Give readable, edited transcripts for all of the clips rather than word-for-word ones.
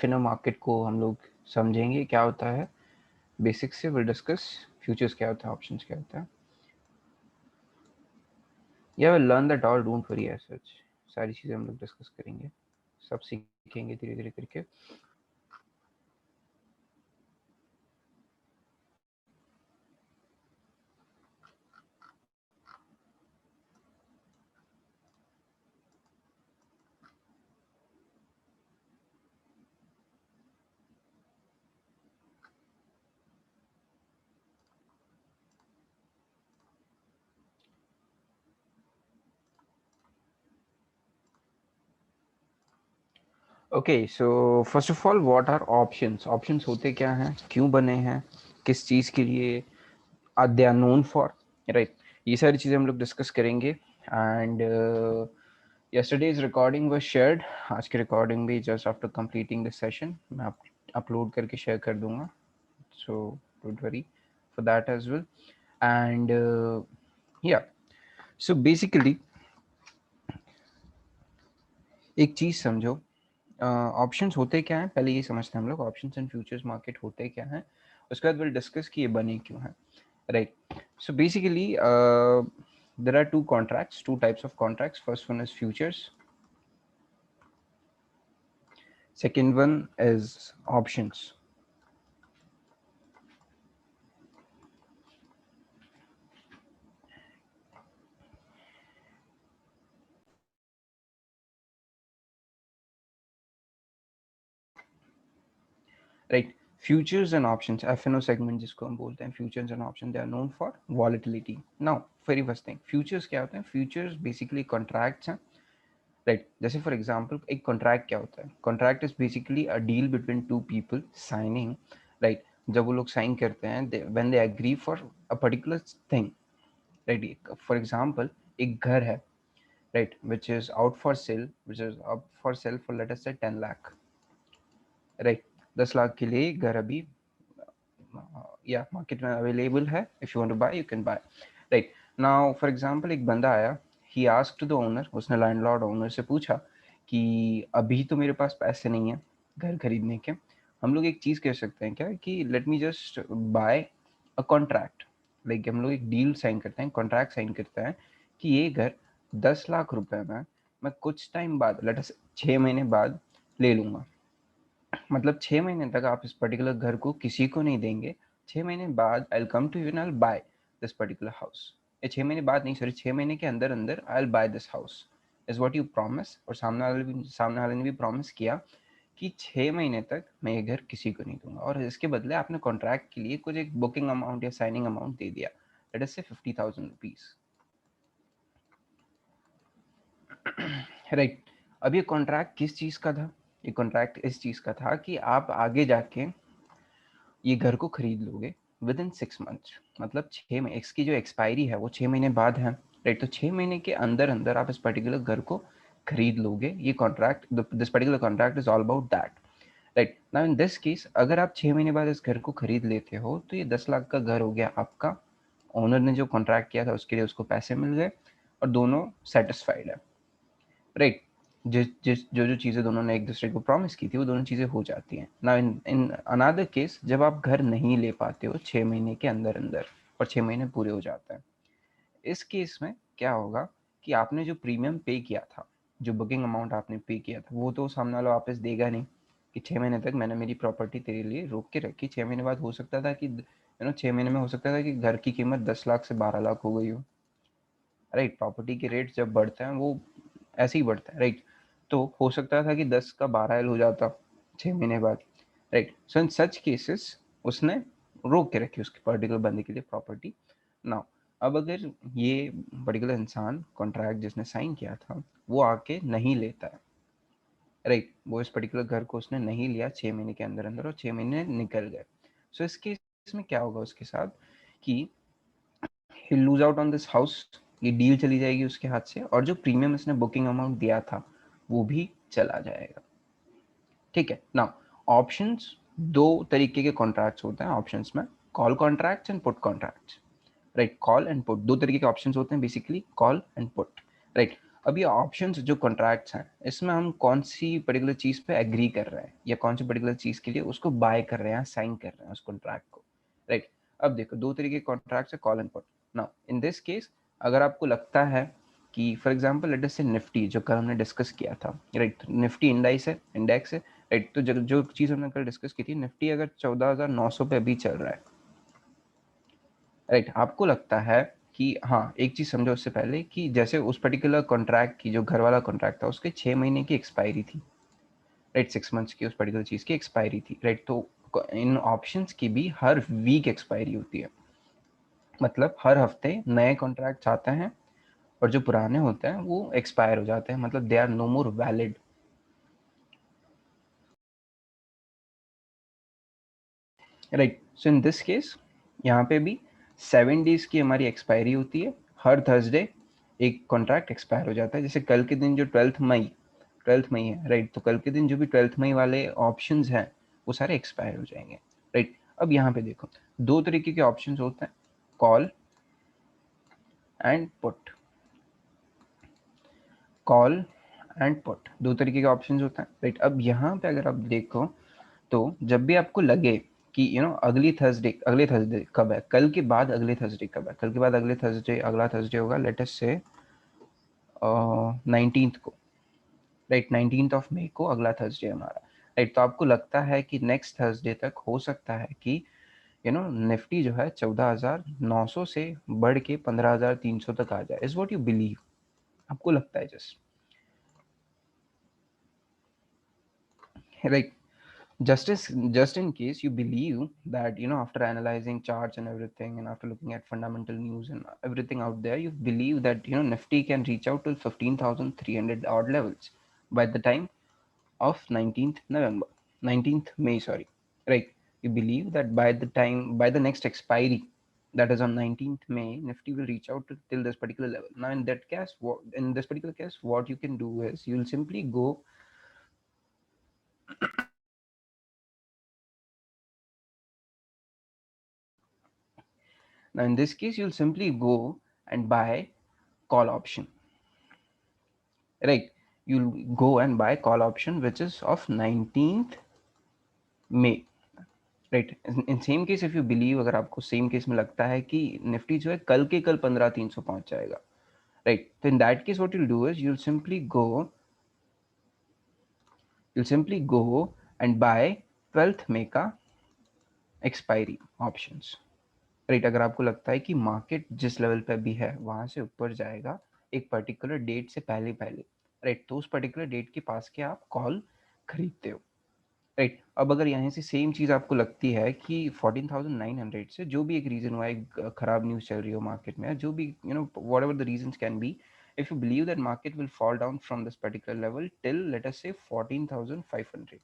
फिर मार्केट को हम लोग समझेंगे क्या होता है बेसिक से, विल डिस्कस फ्यूचर्स क्या होता है, ऑप्शंस क्या होता है, yeah will learn that all, don't worry as such. सारी चीज़ें हम लोग डिस्कस करेंगे, सब सीखेंगे धीरे धीरे करके। Okay, so first of all what are options? Options होते क्या हैं, क्यों बने हैं, किस चीज़ के लिए they are known for, right? ये सारी चीज़ें हम लोग डिस्कस करेंगे। And yesterday's recording was shared। आज की रिकॉर्डिंग भी just after completing this session मैं अपलोड करके शेयर कर दूंगा, so don't worry for that as well. And yeah so basically एक चीज़ समझो, ऑप्शंस होते क्या हैं पहले ये समझते हैं हम लोग। ऑप्शंस एंड फ्यूचर्स मार्केट होते क्या हैं, उसके बाद विल डिस्कस कि ये बने क्यों हैं, right? So basically there are two types of contracts. First one is futures, second one is options, right? Futures and options, FNO segment जिसको हम बोलते हैं, futures and options, they are known for volatility. Now very first thing, futures क्या होते हैं? Futures basically contracts हैं, right? जैसे for example एक कॉन्ट्रैक्ट क्या होता है? Contract is basically a deal between two people signing, right? जब वो लोग साइन करते हैं, when they agree for a particular thing, right? For example एक घर है, right, which is out for sale, which is up for sale for let us say 10 lakh, right? 10 lakh के लिए घर अभी या मार्केट में अवेलेबल है। If you want to buy you can buy, right? Now for example एक बंदा आया, ही आस्क्ड द ओनर, उसने लैंडलॉर्ड ओनर से पूछा कि अभी तो मेरे पास पैसे नहीं है घर खरीदने के, हम लोग एक चीज कह सकते हैं क्या कि let me just by a contract, like हम लोग एक डील साइन करते हैं, कॉन्ट्रैक्ट साइन करते हैं कि ये घर 10 लाख रुपए में मैं कुछ टाइम बाद, लेट अस 6 महीने बाद ले लूंगा। मतलब 6 महीने तक आप इस पर्टिकुलर घर को किसी को नहीं देंगे। 6 महीने बाद I come to you and I buy this particular house. ये 6 महीने बाद नहीं, सॉरी, 6 महीने के अंदर अंदर I buy this house is what you promise. और सामने वाले ने भी प्रॉमिस किया कि 6 महीने तक मैं ये घर किसी को नहीं दूंगा, और इसके बदले आपने कॉन्ट्रैक्ट के लिए कुछ एक बुकिंग अमाउंट या साइनिंग अमाउंट दे दिया, लेट अस से 50,000 रुपीज, राइट? अब ये कॉन्ट्रैक्ट किस चीज का था? ये कॉन्ट्रैक्ट इस चीज का था कि आप आगे जाके ये घर को खरीद लोगे विद इन 6 मंथ, मतलब 6 महीने, इसकी जो एक्सपायरी है वो 6 महीने बाद है, राइट? तो 6 महीने के अंदर अंदर आप इस पर्टिकुलर घर को खरीद लोगे। ये contract, this particular contract is all about that, right? Now in this case अगर आप 6 महीने बाद इस घर को खरीद लेते हो तो ये 10 लाख का घर हो गया आपका। ओनर ने जो कॉन्ट्रैक्ट किया था उसके लिए उसको पैसे मिल गए और दोनों सेटिस्फाइड है, राइट? जिस जिस जो जो चीज़ें दोनों ने एक दूसरे को प्रॉमिस की थी वो दोनों चीज़ें हो जाती हैं। ना इन इन अनदर केस, जब आप घर नहीं ले पाते हो 6 महीने के अंदर अंदर और 6 महीने पूरे हो जाते हैं, इस केस में क्या होगा कि आपने जो प्रीमियम पे किया था, जो बुकिंग अमाउंट आपने पे किया था, वो तो सामने वाला वापस देगा नहीं। कि 6 महीने तक मैंने मेरी प्रॉपर्टी तेरे लिए रोक के रखी, 6 महीने बाद हो सकता था कि 6 महीने में हो सकता था कि घर की कीमत 10 लाख से 12 लाख हो गई हो, राइट? प्रॉपर्टी के रेट जब बढ़ते हैं वो ऐसे ही बढ़ता है, राइट? तो हो सकता था कि 10 का 12 हो जाता 6 महीने बाद, राइट? सो इन सच केसेस उसने रोक के रखी उसके पर्टिकुलर बंदे के लिए प्रॉपर्टी। नाउ अब अगर ये पर्टिकुलर इंसान कॉन्ट्रैक्ट जिसने साइन किया था वो आके नहीं लेता है, राइट? वो इस पर्टिकुलर घर को उसने नहीं लिया 6 महीने के अंदर अंदर और 6 महीने निकल गए, सो इस केस में क्या होगा उसके साथ कि he lose out on this house, ये डील चली जाएगी उसके हाथ से, और जो प्रीमियम इसने बुकिंग अमाउंट दिया था वो भी चला जाएगा, ठीक है? नाउ ऑप्शंस, दो तरीके के कॉन्ट्रैक्ट्स होते हैं ऑप्शंस में, call contracts and put contracts, right? Call and put, दो तरीके के ऑप्शंस होते हैं basically, call and put, right? अब ये ऑप्शंस जो कॉन्ट्रैक्ट्स हैं, इसमें हम कौन सी पर्टिकुलर चीज़ पे एग्री कर रहे हैं या कौन सी पर्टिकुलर चीज़ के लिए उसको बाय कर रहे हैं, साइन कर रहे हैं उस कॉन्ट्रैक्ट को, राइट। अब देखो दो तरीके के कॉन्ट्रैक्ट्स है, call and put. Now in this case अगर आपको लगता है कि फॉर एग्जांपल लेट अस से निफ्टी जो कल हमने डिस्कस किया था, राइट, निफ्टी इंडेक्स है, राइट। तो जो चीज़ हमने कल डिस्कस की थी, निफ्टी अगर 14,900 पे अभी चल रहा है, राइट, आपको लगता है कि हाँ, एक चीज समझो उससे पहले कि जैसे उस पर्टिकुलर कॉन्ट्रैक्ट की, जो घर वाला कॉन्ट्रैक्ट था, उसके 6 महीने की एक्सपायरी थी, राइट, 6 मंथ्स की उस पर्टिकुलर चीज की एक्सपायरी थी, राइट। तो इन ऑप्शंस की भी हर वीक एक्सपायरी होती है, मतलब हर हफ्ते नए कॉन्ट्रैक्ट आते हैं और जो पुराने होते हैं वो एक्सपायर हो जाते हैं, मतलब they are no more valid, right. So in this case यहाँ पे भी 7 डेज की हमारी एक्सपायरी होती है, हर थर्सडे एक कॉन्ट्रैक्ट एक्सपायर हो जाता है। जैसे कल के दिन जो 12th मई है, राइट, तो कल के दिन जो भी 12th मई वाले ऑप्शंस हैं वो सारे एक्सपायर हो जाएंगे, राइट। अब यहाँ पे देखो दो तरीके के ऑप्शंस होते हैं, call and put. Call and put दो तरीके के ऑप्शंस होते हैं, राइट। अब यहाँ पे अगर आप देखो तो जब भी आपको लगे कि अगले थर्सडे कब है, कल के बाद अगले थर्सडे कब है, कल के बाद अगले थर्सडे, अगला थर्सडे होगा लेट अस से 19th को, राइट, 19th ऑफ मई को अगला थर्सडे हमारा, राइट। तो आपको लगता है कि नेक्स्ट थर्सडे तक हो सकता है कि निफ्टी जो है 14,900 से बढ़ के 15,300 तक आ जाए, इज व्हाट यू बिलीव, आपको लगता है just, right. Just in case you believe that, after analyzing charts and everything, and after looking at fundamental news and everything out there, you believe that, Nifty can reach out to 15,300 odd levels by the time of 19th November, 19th May, sorry, right. You believe that by the next expiry, that is on 19th May, Nifty will reach out to till this particular level. Now in this particular case, what you can do is you'll simply go. Now in this case, you'll simply go and buy call option, right. You'll go and buy call option which is of 19th May, right. In same case, if you believe, अगर आपको same case में लगता है कि Nifty जो है कल के कल 15,300 पहुंच जाएगा, राइट, तो in that case what you'll do is you'll simply go and buy 12th May का एक्सपायरी ऑप्शंस, राइट। अगर आपको लगता है कि मार्केट जिस लेवल पे भी है वहां से ऊपर जाएगा एक पर्टिकुलर डेट से पहले पहले, राइट, तो उस पर्टिकुलर डेट के पास के आप कॉल खरीदते हो, राइट। अब अगर यहाँ से सेम चीज आपको लगती है कि 14,900 से जो भी एक रीजन हुआ, एक खराब न्यूज चल रही हो मार्केट में, जो भी whatever the reason can be, if you believe that market will fall down from this particular level till let us say 14,500,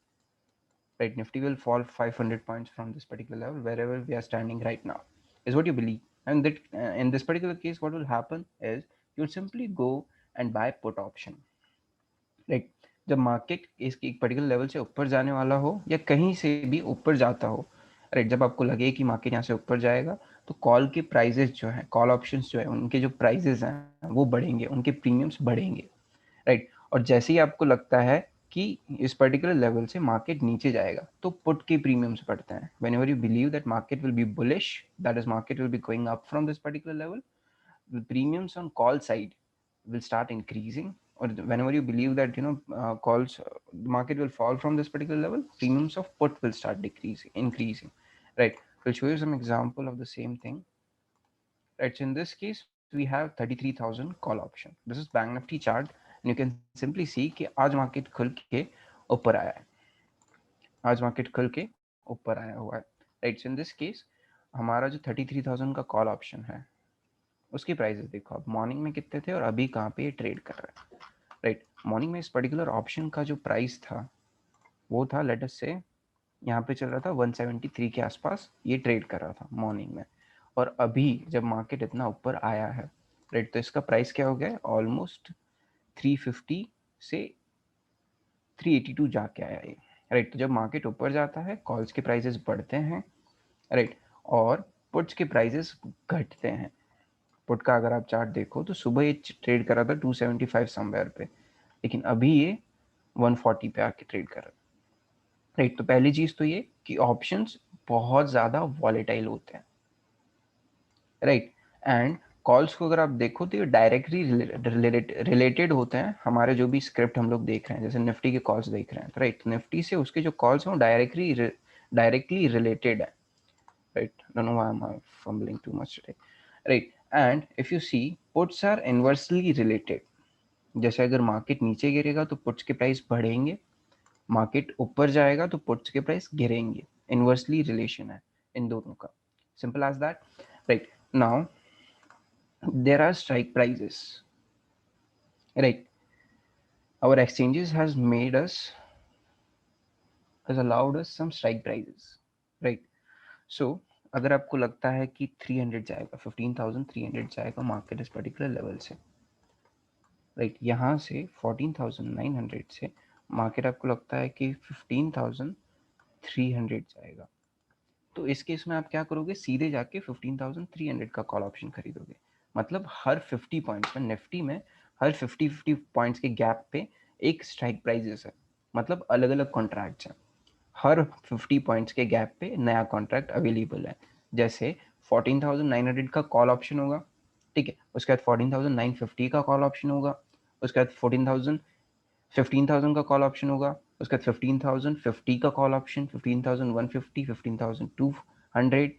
right, nifty will fall 500 points from this particular level wherever we are standing right now, is what you believe. And that in this particular case what will happen is you'll simply go and buy put option, right. जब market इसकी एक particular level से ऊपर जाने वाला हो या कहीं से भी ऊपर जाता हो, राइट, जब आपको लगे कि मार्केट यहाँ से ऊपर जाएगा तो कॉल के प्राइजेस जो है, कॉल ऑप्शंस जो है, उनके जो प्राइजेस हैं वो बढ़ेंगे, उनके प्रीमियम्स बढ़ेंगे, राइट। और जैसे ही आपको लगता है कि इस पर्टिकुलर लेवल से मार्केट नीचे जाएगा तो पुट के प्रीमियम्स बढ़ते हैं। Whenever you believe that market will be bullish, that is market will be going up from this particular level, the premiums on call side will start increasing, or whenever you believe that calls the market will fall from this particular level, premiums of put will start increasing, right. We'll show you some example of the same thing, right. So in this case we have 33,000 call option. This is bank nifty chart and you can simply see कि आज market खुल के ऊपर आया है, आज market खुल के ऊपर आया हुआ है, right. So in this case हमारा जो 33,000 का कॉल ऑप्शन है उसकी प्राइसेस देखो आप, मॉर्निंग में कितने थे और अभी कहाँ पे ये ट्रेड कर रहा है, राइट। मॉर्निंग में इस पर्टिकुलर ऑप्शन का जो प्राइस था वो था लेट अस से यहाँ पे चल रहा था 173 के आसपास, ये ट्रेड कर रहा था मॉर्निंग में। और अभी जब मार्केट इतना ऊपर आया है, राइट, तो इसका प्राइस क्या हो गया है, ऑलमोस्ट 350 से 382 जाके आया ये, राइट। तो जब मार्केट ऊपर जाता है कॉल्स के प्राइसेस बढ़ते हैं, राइट, और पुट्स के प्राइसेस घटते हैं, पुट का अगर आप चार्ट देखो तो सुबह ये ट्रेड कर रहा था 275 समवेयर पे, लेकिन अभी ये 140 पे आके ट्रेड कर रहा है। राइट, तो पहली चीज तो ये कि ऑप्शंस बहुत ज्यादा वॉलेटाइल होते हैं। राइट, एंड कॉल्स को अगर आप देखो तो ये डायरेक्टली रिलेटेड होते हैं हमारे जो भी स्क्रिप्ट हम लोग देख रहे हैं, जैसे निफ्टी के कॉल्स देख रहे हैं, तो राइट, निफ्टी से उसके जो कॉल्स हैं वो डायरेक्टली रिलेटेड है। Right, don't know why I am fumbling too much today. Right, and if you see puts are inversely related. जैसे अगर मार्केट नीचे गिरेगा तो पुट्स के प्राइस बढ़ेंगे, मार्केट ऊपर जाएगा तो पुट्स के प्राइस गिरेंगे। इनवर्सली रिलेशन है इन दोनों का, simple as that. Right, now there are strike prices, right? Our exchanges has allowed us some strike prices, right? So अगर आपको लगता है कि 300 जाएगा, 15,300 जाएगा मार्केट इस पर्टिकुलर लेवल से, राइट, यहाँ से 14,900 से मार्केट आपको लगता है कि 15,300 जाएगा, तो इस केस में आप क्या करोगे, सीधे जाके 15,300 का कॉल ऑप्शन खरीदोगे। मतलब हर 50 पॉइंट्स में, निफ्टी में हर 50 पॉइंट्स के गैप पे एक स्ट्राइक प्राइजेस है, मतलब अलग अलग कॉन्ट्रैक्ट्स हैं। हर 50 पॉइंट्स के गैप पे नया कॉन्ट्रैक्ट अवेलेबल है। जैसे 14,900 का कॉल ऑप्शन होगा, ठीक है, उसके बाद 14,950 का कॉल ऑप्शन होगा, उसके बाद 15,000 का कॉल ऑप्शन होगा, उसके बाद 15,050 का कॉल ऑप्शन, 15,150, 15,200, राइट।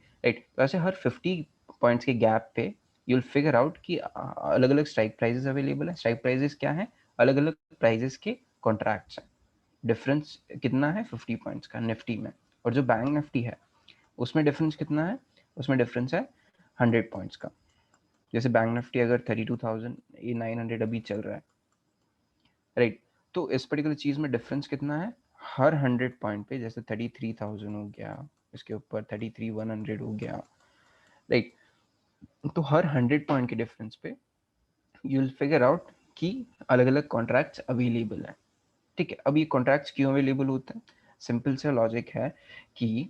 वैसे हर 50 पॉइंट्स के गैप पे यूल फिगर आउट कि अलग अलग स्ट्राइक प्राइजेस अवेलेबल है। स्ट्राइक प्राइजेस क्या है, अलग अलग प्राइजेस के कॉन्ट्रैक्ट्स हैं। डिफरेंस कितना है 50 पॉइंट्स का निफ्टी में, और जो बैंक निफ्टी है उसमें डिफरेंस कितना है, उसमें डिफरेंस है 100 पॉइंट्स का। जैसे बैंक निफ्टी अगर 32,900 अभी चल रहा है, राइट, तो इस पर्टिकुलर चीज में डिफरेंस कितना है, हर 100 पॉइंट पे, जैसे 33,000 हो गया, इसके ऊपर 33,100 हो गया, राइट, तो हर 100 पॉइंट के डिफरेंस पे यू विल फिगर आउट कि अलग अलग कॉन्ट्रैक्ट्स अवेलेबल हैं। ठीक है, अब ये कॉन्ट्रैक्ट्स क्यों अवेलेबल होते हैं, सिंपल सा लॉजिक है कि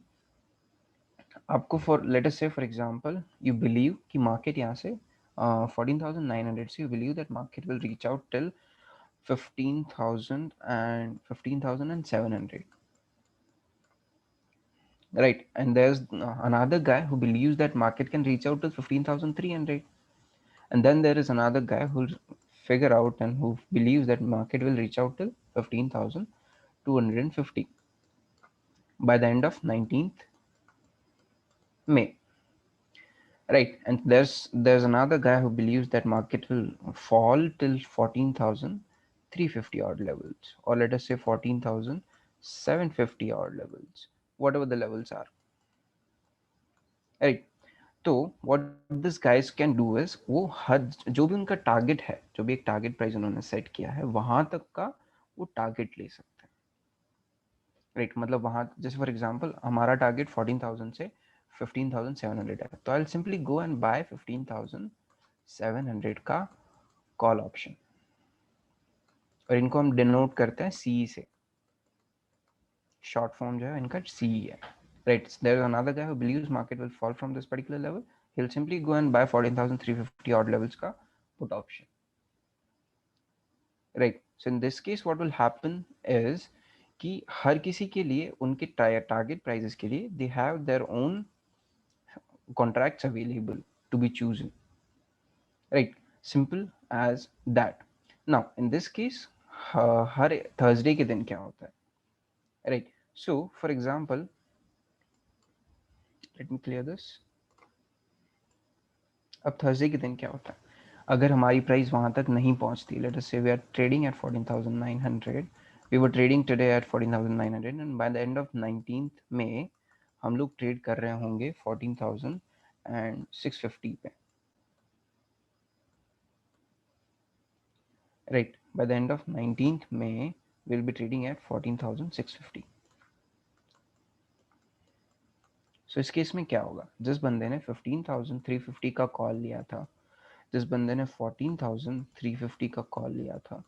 आपको फॉर लेट अस से फॉर एग्जांपल यू बिलीव कि मार्केट यहाँ से 14,900 से you believe that market will reach out till 15,700, right? And there's another guy who believes that market can reach out to 15,300, and then there is another guy who'll figure out and who believes that market will reach out till 15,250 by the end of 19th May, right? And there's another guy who believes that market will fall till 14,350 odd levels, or let us say 14,750 odd levels, whatever the levels are, right? तो what this guys can do is, वो हर जो भी उनका target है, जो भी एक target price उन्होंने सेट किया है वहां तक का वो टारगेट ले सकते हैं, राइट। मतलब वहां, जैसे फॉर एग्जांपल हमारा टारगेट 14,000 से 15,700 है, तो I will simply go and buy 15,700 का कॉल ऑप्शन, और इनको हम डिनोट करते हैं सी से, शॉर्ट फॉर्म जो है इनका सी है, right? There is another guy who believes market will fall from this particular level. He'll simply go and buy 14,350 odd levels का put option, right? So in this case what will happen is कि हर किसी के लिए उनके target prices के लिए they have their own contracts available to be chosen, right? Simple as that. Now in this case her Thursday के दिन क्या होता है, right? So for example, let me clear this. अब थर्सडे के दिन क्या होता है, अगर हमारी प्राइस वहां तक नहीं पहुंचती, let us say we are trading at 14,900, we were trading today at 14,900, and by the end of 19th में हम लोग ट्रेड कर रहे होंगे 14,650 पे, right. Bye the end of 19th में विल बी ट्रेडिंग एट 14,650। सो इस केस में क्या होगा, जिस बंदे ने 15,350 का कॉल लिया था, जिस बंदे ने 14,350 का कॉल लिया था,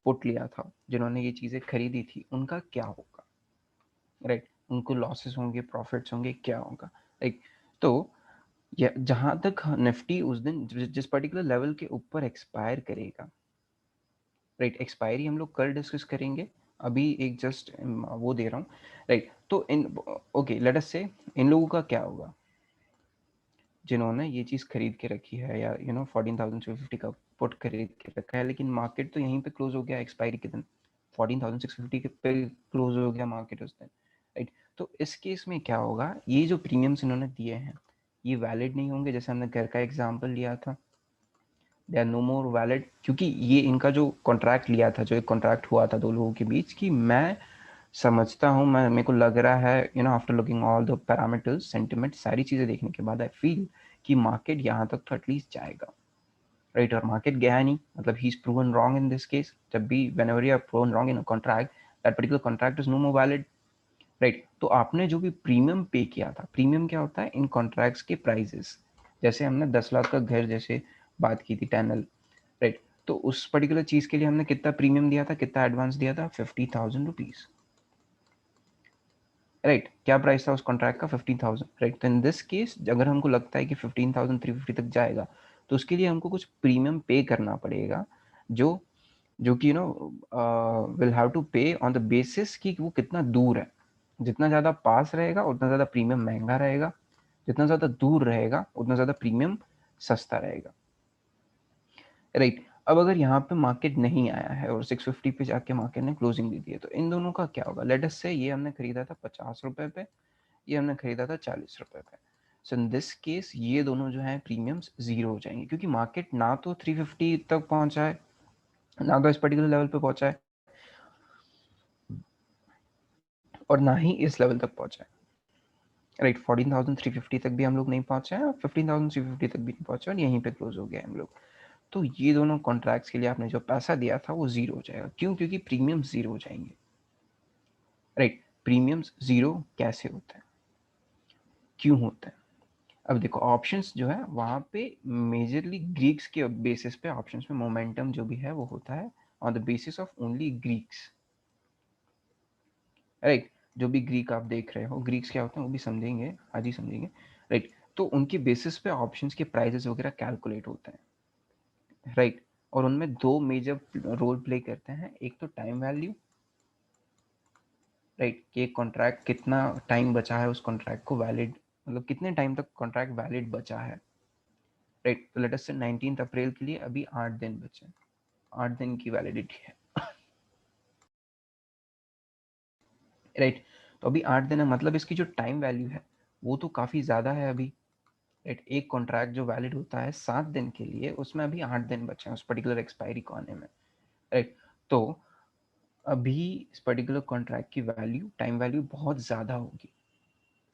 पुट लिया था, जिन्होंने ये चीज़ें खरीदी थी, उनका क्या होगा, राइट? उनको लॉसेस होंगे, प्रॉफिट्स होंगे, क्या होगा, राइट? तो या जहां तक निफ्टी उस दिन जिस पर्टिकुलर लेवल के ऊपर एक्सपायर करेगा, राइट, एक्सपायरी हम लोग कल डिस्कस करेंगे, अभी एक जस्ट वो दे रहा हूँ, राइट। तो इन ओके लेट अस से इन लोगों का क्या होगा जिन्होंने ये चीज़ खरीद के रखी है, या 14,650 का पुट खरीद के रखा है, लेकिन मार्केट तो यहीं पे क्लोज हो गया एक्सपायरी के दिन, 14,650 के पे क्लोज हो गया मार्केट उस दिन, राइट। तो इस केस में क्या होगा, ये जो प्रीमियम्स इन्होंने दिए हैं ये वैलिड नहीं होंगे। जैसे हमने घर का एग्जाम्पल लिया था, they are no more valid, क्योंकि ये इनका जो कॉन्ट्रैक्ट लिया था, जो एक कॉन्ट्रैक्ट हुआ था दो लोगों के बीच, कि मैं समझता हूँ, मैं मेरे को लग रहा है after looking all the parameters sentiment सारी चीज़ें देखने के बाद आई फील कि मार्केट यहाँ तक तो एटलीस्ट जाएगा, राइट। और मार्केट गया नहीं, मतलब he is proven wrong in this case. जब भी whenever you are proven wrong in a contract, that particular contract is no more valid, right. तो आपने जो भी प्रीमियम पे किया था, प्रीमियम क्या होता है इन कॉन्ट्रैक्ट्स के प्राइजेस, जैसे हमने 10 लाख का घर जैसे बात की थी 10L, राइट। तो उस पर्टिकुलर चीज के लिए हमने कितना प्रीमियम दिया था, कितना एडवांस दिया था, 50,000 रुपीज, राइट। क्या प्राइस था उस कॉन्ट्रैक्ट का, 15,000, राइट। तो इन दिस केस अगर हमको लगता है कि 15,350 तक जाएगा, तो उसके लिए हमको कुछ प्रीमियम पे करना पड़ेगा, जो जो कि विल हैव टू पे ऑन द बेसिस कि वो कितना दूर है। जितना ज़्यादा पास रहेगा उतना ज़्यादा प्रीमियम महंगा रहेगा, जितना ज़्यादा दूर रहेगा उतना ज़्यादा प्रीमियम सस्ता रहेगा, राइट। अब अगर यहाँ पे मार्केट नहीं आया है और 650 पे जाके मार्केट ने क्लोजिंग दे दी है, तो इन दोनों का क्या होगा। लेट अस से ये हमने खरीदा था 50 रुपए पे, ये हमने खरीदा था 40 रुपए पे। सो इन दिस केस ये दोनों जो है प्रीमियम्स जीरो हो जाएंगे, क्योंकि मार्केट ना तो 350 तक पहुंचा है, ना तो इस पर्टिकुलर लेवल पे पहुंचा है, और ना ही इस लेवल तक पहुंचा है, राइट। 14,350 तक भी हम लोग नहीं पहुंचे हैं और 15,350 तक भी नहीं पहुंचे, और यहीं पे क्लोज हो गए हम लोग। तो ये दोनों कॉन्ट्रैक्ट्स के लिए आपने जो पैसा दिया था वो जीरो हो जाएगा। क्यों? क्योंकि प्रीमियम जीरो हो जाएंगे, राइट। प्रीमियम्स जीरो कैसे होते हैं, क्यों होते हैं? अब देखो ऑप्शंस जो है वहाँ पे मेजरली ग्रीक्स के बेसिस पे ऑप्शंस में मोमेंटम जो भी है वो होता है on the basis of only Greeks, right. जो भी ग्रीक आप देख रहे हो, ग्रीक्स क्या होते हैं वो भी समझेंगे, आज ही समझेंगे, राइट। तो उनके बेसिस पे ऑप्शंस के प्राइजेस वगैरह कैलकुलेट होते हैं, राइट। और उनमें दो मेजर रोल प्ले करते हैं, एक तो टाइम वैल्यू, राइट, कि एक कॉन्ट्रैक्ट कितना टाइम बचा है उस कॉन्ट्रैक्ट को वैलिड, मतलब कितने टाइम तक कॉन्ट्रैक्ट वैलिड बचा है, राइट। तो लेट अस से 19 अप्रैल के लिए अभी 8 दिन बचे, 8 दिन की वैलिडिटी है, राइट। तो अभी 8 दिन है, मतलब इसकी जो टाइम वैल्यू है वो तो काफ़ी ज़्यादा है अभी, राइट। एक कॉन्ट्रैक्ट जो वैलिड होता है 7 दिन के लिए, उसमें अभी 8 दिन बचे हैं उस पर्टिकुलर एक्सपायरी को आने में, राइट। तो अभी इस पर्टिकुलर कॉन्ट्रैक्ट की वैल्यू, टाइम वैल्यू बहुत ज़्यादा होगी,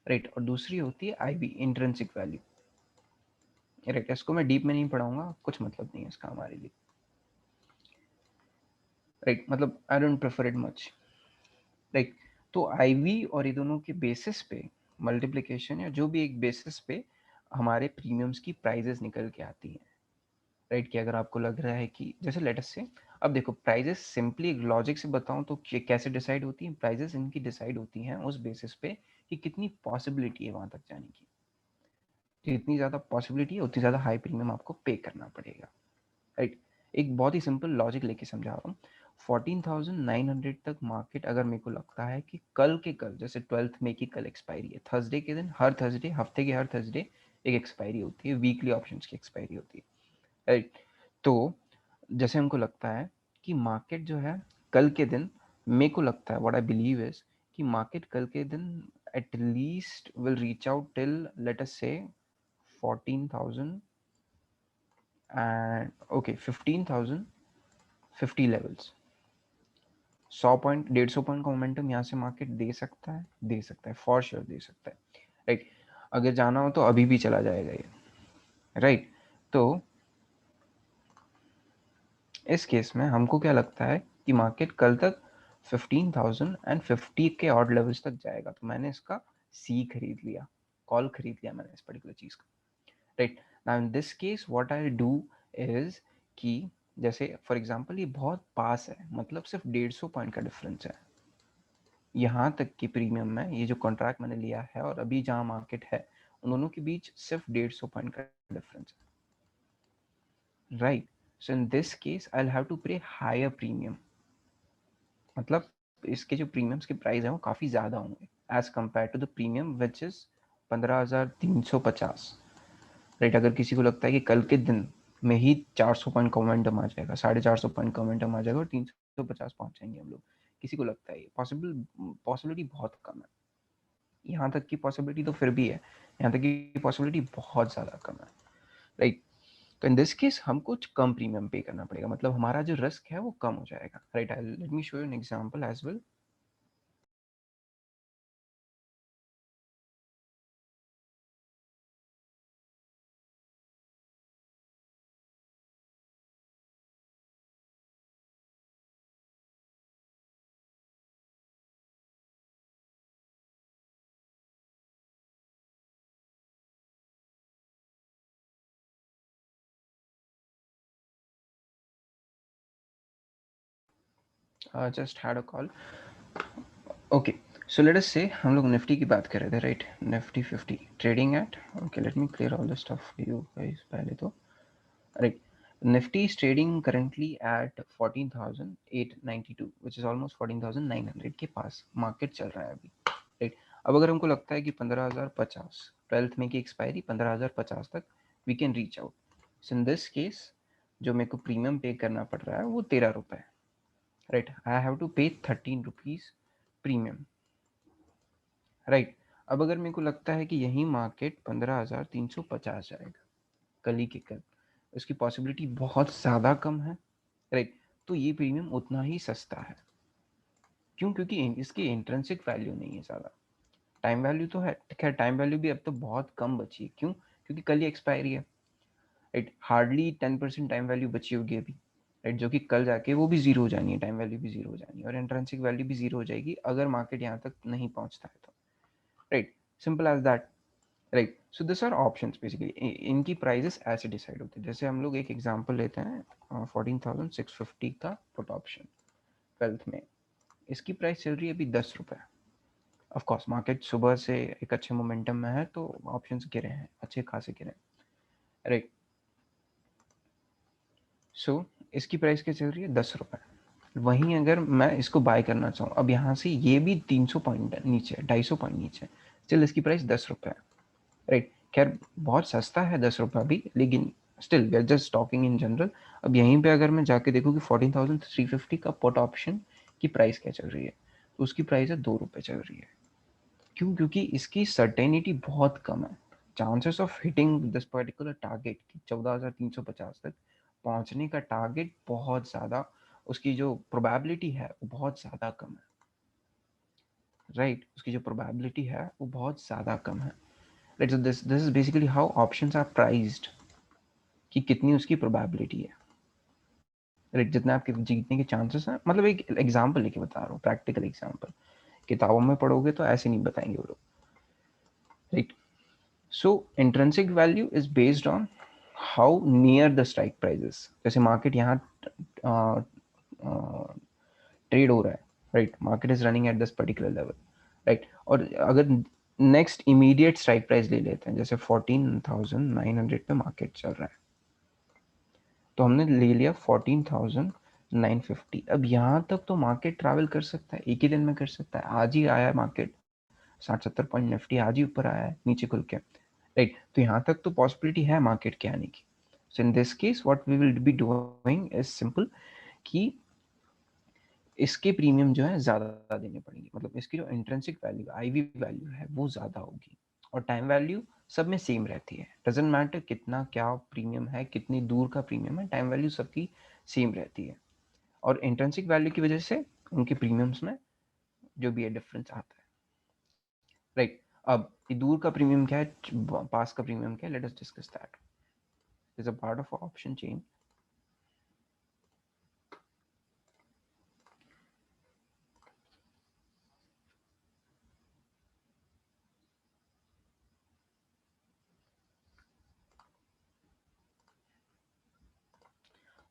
राइट। और दूसरी होती है आईवी, इंट्रिंसिक वैल्यू, राइट। इसको मैं डीप में नहीं पढ़ाऊंगा, कुछ मतलब नहीं है इसका हमारे लिए, राइट। मतलब I don't prefer it much, right. तो आईवी और ये दोनों के बेसिस पे मल्टीप्लिकेशन या जो भी एक बेसिस पे हमारे प्रीमियम्स की प्राइजेस निकल के आती हैं, राइट। कि अगर आपको लग रहा है कि जैसे लेट अस से, अब देखो प्राइजेस सिंपली एक लॉजिक से बताऊं तो कैसे डिसाइड होती हैं प्राइजेस, इनकी डिसाइड होती हैं उस बेसिस पे कि कितनी पॉसिबिलिटी है वहां तक जाने की। जितनी ज़्यादा पॉसिबिलिटी है उतनी ज़्यादा हाई प्रीमियम आपको पे करना पड़ेगा, राइट। एक बहुत ही सिंपल लॉजिक लेके समझा रहा हूँ। 14,900 तक मार्केट अगर मेरे को लगता है कि कल के कल, जैसे 12 मई की कल एक्सपायरी है, थर्सडे के दिन, हर थर्सडे, हफ्ते के हर थर्सडे एक एक्सपायरी होती है, वीकली ऑप्शंस की एक्सपायरी होती है, राइट। तो जैसे हमको लगता है कि मार्केट जो है कल के दिन, मेरे को लगता है व्हाट आई बिलीव इज कि मार्केट कल के दिन at least will reach out till late us से 14,000 and okay 15,050 levels. 100 point, 150 point का मोमेंटम यहाँ से मार्केट दे सकता है, दे सकता है, फॉर श्योर दे सकता है, राइट। अगर जाना हो तो अभी भी चला जाएगा ये, राइट। तो इस केस में हमको क्या लगता है कि मार्केट कल तक 15,050 के ऑड लेवल्स तक जाएगा, तो मैंने इसका सी खरीद लिया, कॉल खरीद लिया मैंने इस पर्टिकुलर चीज का, right. Now in this case what I do is कि जैसे फॉर एग्जांपल ये बहुत पास है, मतलब सिर्फ 150 पॉइंट का डिफरेंस है यहाँ तक की प्रीमियम में, ये जो कॉन्ट्रैक्ट मैंने लिया है और अभी जहाँ मार्केट है उन दोनों के बीच सिर्फ 150 पॉइंट का डिफरेंस है, right. So in this case I will have to pay higher premium, मतलब इसके जो प्रीमियम्स के प्राइस है वो काफ़ी ज़्यादा होंगे as compare to the premium which is 15,350, right. अगर किसी को लगता है कि कल के दिन में ही 400 पॉइंट का मोमेंटम आ जाएगा, 450 पॉइंट का मोमेंटम आ जाएगा और 350 पहुंच जाएंगे हम लोग, किसी को लगता है पॉसिबिलिटी बहुत कम है। यहाँ तक की पॉसिबिलिटी तो फिर भी है, यहाँ तक की पॉसिबिलिटी बहुत ज़्यादा कम है, राइट। तो इन दिस केस हम कुछ कम प्रीमियम पे करना पड़ेगा, मतलब हमारा जो रिस्क है वो कम हो जाएगा, right. I let me show you an example as well. Just had a call. Okay, so let us say हम लोग निफ्टी की बात कर रहे थे, right. Nifty 50 trading at, okay let me clear all the stuff for you guys पहले तो, right. Nifty is trading currently at 14,892 which is almost 14,900 के पास मार्केट चल रहा है अभी, राइट। अब अगर हमको लगता है कि 15,050 12th में की एक्सपायरी 15,050 तक we can reach out, so in this case जो मेरे को प्रीमियम पे करना पड़ रहा है वो 13 रुपये, राइट। आई हैव टू पे 13 रुपीज प्रीमियम, राइट। अब अगर मेरे को लगता है कि यही मार्केट 15,350 जाएगा कल ही के कल, उसकी पॉसिबिलिटी बहुत ज़्यादा कम है, राइट। तो ये प्रीमियम उतना ही सस्ता है, क्यों? क्योंकि इसकी इंट्रिंसिक वैल्यू नहीं है ज़्यादा, टाइम वैल्यू तो है, खैर टाइम वैल्यू भी अब तो बहुत कम बची है, क्यों? क्योंकि कल ही एक्सपायरी है, राइट। हार्डली 10% टाइम वैल्यू बची होगी अभी, राइट, जो कि कल जाके वो भी जीरो हो जानी है, टाइम वैल्यू भी जीरो हो जानी है और इंट्रिंसिक वैल्यू भी जीरो हो जाएगी अगर मार्केट यहाँ तक नहीं पहुँचता है तो, right. Simple as that, right. So this are options basically, इनकी प्राइजेस ऐसे डिसाइड होती है। जैसे हम लोग एक एग्जांपल लेते हैं 14,650 का पुट ऑप्शन 12th में, इसकी प्राइस चल रही है अभी 10 रुपये। ऑफ कोर्स मार्केट सुबह से एक अच्छे मोमेंटम में है तो ऑप्शंस गिरे हैं, अच्छे खासे गिरे हैं, राइट। सो इसकी प्राइस क्या चल रही है? 10 रुपये। वहीं अगर मैं इसको बाय करना चाहूँ, अब यहाँ से ये भी 300 पॉइंट नीचे, 250 पॉइंट नीचे, चल इसकी प्राइस 10 रुपये, राइट। खैर बहुत सस्ता है 10 रुपये भी, लेकिन still we are just talking in general. अब यहीं पे अगर मैं जाके देखूँ कि 14,350 का पुट ऑप्शन की प्राइस क्या चल रही है, तो उसकी प्राइस है 2 रुपये चल रही है, क्यों? क्योंकि इसकी सर्टेनिटी बहुत कम है, chances of hitting this particular target की 14,350 तक पहुंचने का टारगेट बहुत ज़्यादा, उसकी जो प्रोबेबिलिटी है वो बहुत ज़्यादा कम है, राइट। उसकी जो प्रोबेबिलिटी है वो बहुत ज़्यादा कम है, right. So this this is basically how options are priced, कि कितनी उसकी प्रोबेबिलिटी है, राइट। जितने आपके जीतने के चांसेस हैं, मतलब एक एग्जांपल लेके बता रहा हूँ, प्रैक्टिकल एग्जांपल, किताबों में पढ़ोगे तो ऐसे नहीं बताएंगे वो लोग, right. So intrinsic value is based on how near the strike prices, जैसे मार्केट यहाँ ट्रेड हो रहा है, right, market is running at this particular level, right. और अगर नेक्स्ट इमीडिएट स्ट्राइक प्राइस ले लेते हैं, जैसे 14,900 पे मार्केट चल रहा है, तो हमने ले लिया 14,950। अब यहाँ तक तो मार्केट ट्रैवल कर सकता है, एक ही दिन में कर सकता है, आज ही आया है मार्केट 60-70 पॉइंट, निफ्टी आज ही ऊपर आया है नीचे खुल के, राइट। तो यहाँ तक तो पॉसिबिलिटी है मार्केट के आने की। So in this case what we will be doing is simple, कि इसके प्रीमियम जो है ज़्यादा देने पड़ेंगे, मतलब इसकी जो इंट्रिंसिक वैल्यू आईवी वैल्यू है वो ज़्यादा होगी, और टाइम वैल्यू सब में सेम रहती है, डजेंट मैटर कितना क्या प्रीमियम है, कितनी दूर का प्रीमियम है, टाइम वैल्यू सबकी सेम रहती है, और इंट्रिंसिक वैल्यू की वजह से उनके प्रीमियम्स में जो भी है डिफरेंस आता है, राइट। अब दूर का प्रीमियम क्या है, पास का प्रीमियम क्या है, let us discuss that, is a part of option chain.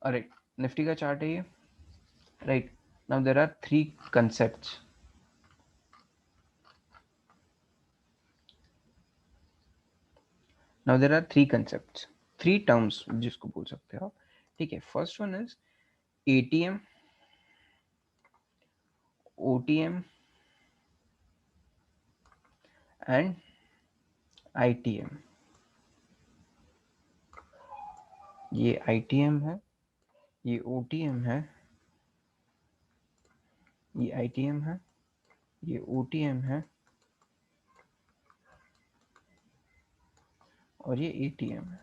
Right, Nifty का चार्ट है ये, राइट। Now there are three concepts, now there are three concepts, three terms जिसको बोल सकते हो, ठीक है। First one is ATM, OTM and ITM. ये आईटीएम है, ये ओटीएम है, ये आईटीएम है, ये ओटीएम है और ये एटीएम है,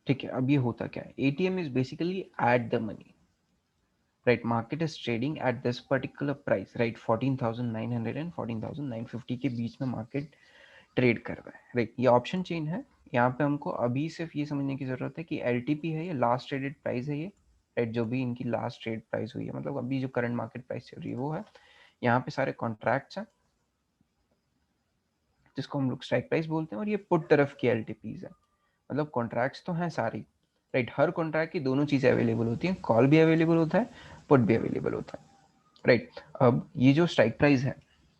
ठीक है। अब ये होता क्या है, ATM is basically eight the money, right. Market is trading eight this particular price, right. 14,900 and 14,950 के बीच में मार्केट ट्रेड कर रहा है, राइट। ये ऑप्शन चेन है। यहाँ पे हमको अभी सिर्फ ये समझने की जरूरत है कि एलटीपी है, ये लास्ट ट्रेडेड प्राइस है, ये राइट, जो भी इनकी लास्ट ट्रेड प्राइस हुई है, मतलब अभी जो करंट मार्केट प्राइस चल रही है वो है। यहाँ पे सारे कॉन्ट्रैक्ट्स हैं जिसको हम लोग स्ट्राइक प्राइस बोलते हैं, और ये पुट तरफ की एलटीपीज है, मतलब कॉन्ट्रैक्ट्स तो हैं सारी, राइट। हर कॉन्ट्रैक्ट की दोनों चीज़ें अवेलेबल होती हैं, कॉल भी अवेलेबल होता है, पुट भी अवेलेबल होता है, राइट। अब ये जो स्ट्राइक प्राइस है,